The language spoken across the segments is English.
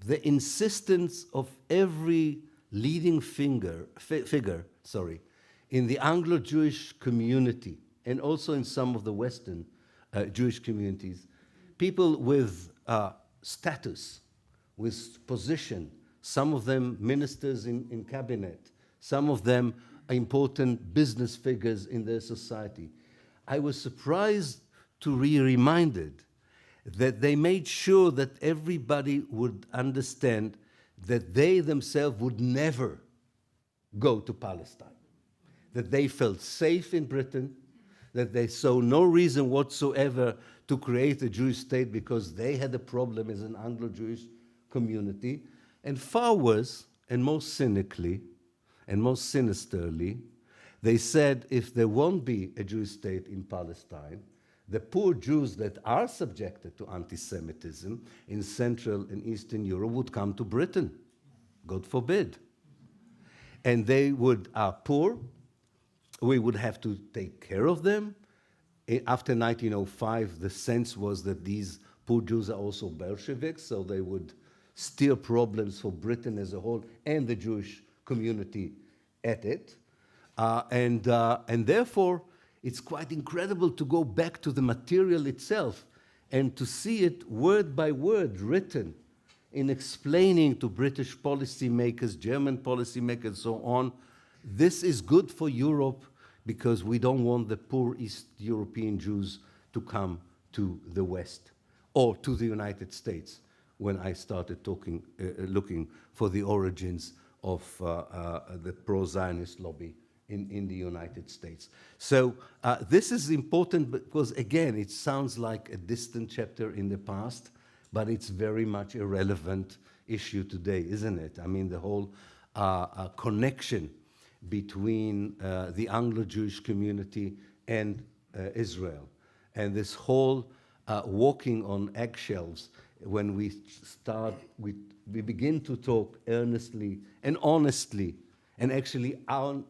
the insistence of every leading figure in the Anglo-Jewish community, and also in some of the Western Jewish communities, people with status, with position, some of them ministers in cabinet, some of them important business figures in their society. I was surprised to be reminded that they made sure that everybody would understand that they themselves would never go to Palestine, that they felt safe in Britain, that they saw no reason whatsoever to create a Jewish state because they had a problem as an Anglo-Jewish community. And far worse, and most cynically, and most sinisterly, they said if there won't be a Jewish state in Palestine, the poor Jews that are subjected to anti-Semitism in Central and Eastern Europe would come to Britain. God forbid. And they are poor. We would have to take care of them. After 1905, the sense was that these poor Jews are also Bolsheviks, so they would steer problems for Britain as a whole and the Jewish community at it. And therefore, it's quite incredible to go back to the material itself and to see it word by word written in explaining to British policymakers, German policymakers, and so on, this is good for Europe because we don't want the poor East European Jews to come to the West or to the United States when I started looking for the origins of the pro-Zionist lobby in the United States. So this is important because, again, it sounds like a distant chapter in the past, but it's very much a relevant issue today, isn't it? I mean, the whole connection between the Anglo-Jewish community and Israel, and this whole walking on eggshells when we begin to talk earnestly and honestly and actually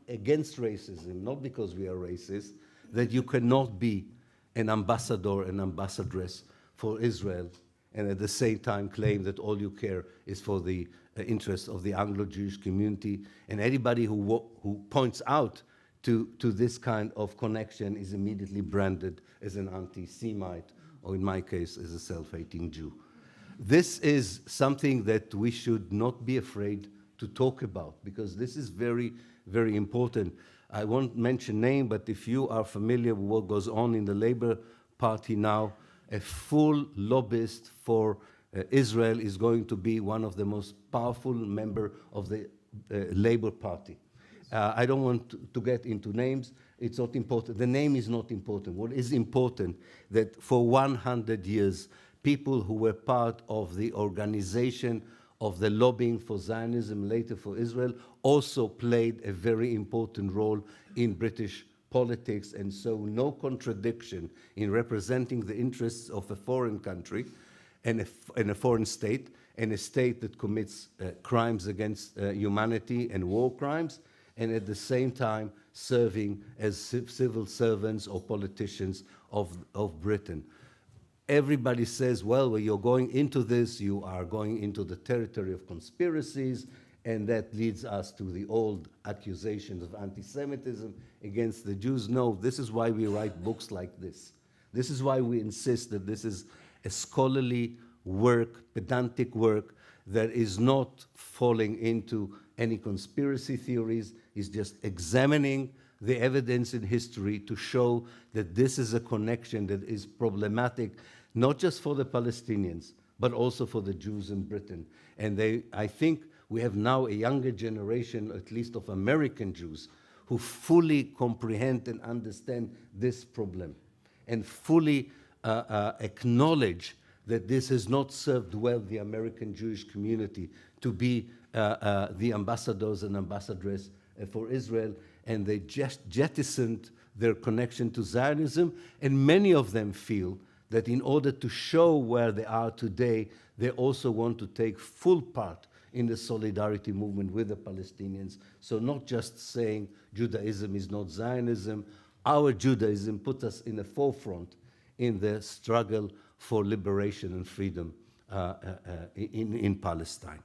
against racism, not because we are racist, that you cannot be an ambassador, an ambassadress for Israel, and at the same time claim that all you care is for the interests of the Anglo-Jewish community. And anybody who points out to this kind of connection is immediately branded as an anti-Semite, or in my case, as a self-hating Jew. This is something that we should not be afraid to talk about, because this is very, very important. I won't mention name, but if you are familiar with what goes on in the Labour Party now, a full lobbyist for Israel is going to be one of the most powerful members of the Labour Party. I don't want to get into names. It's not important. The name is not important. What is important that for 100 years, people who were part of the organization of the lobbying for Zionism, later for Israel, also played a very important role in British politics, and so no contradiction in representing the interests of a foreign country and a foreign state, and a state that commits crimes against humanity and war crimes, and at the same time serving as civil servants or politicians of Britain. Everybody says, well, when you're going into this, you are going into the territory of conspiracies, and that leads us to the old accusations of anti-Semitism against the Jews. No, this is why we write books like this. This is why we insist that this is a scholarly work, pedantic work, that is not falling into any conspiracy theories. It's just examining the evidence in history to show that this is a connection that is problematic, not just for the Palestinians, but also for the Jews in Britain. And I think we have now a younger generation, at least of American Jews, who fully comprehend and understand this problem and fully acknowledge that this has not served well the American Jewish community to be the ambassadors and ambassadresses for Israel, and they just jettisoned their connection to Zionism, and many of them feel that in order to show where they are today, they also want to take full part in the solidarity movement with the Palestinians. So not just saying Judaism is not Zionism, our Judaism put us in the forefront in the struggle for liberation and freedom in Palestine.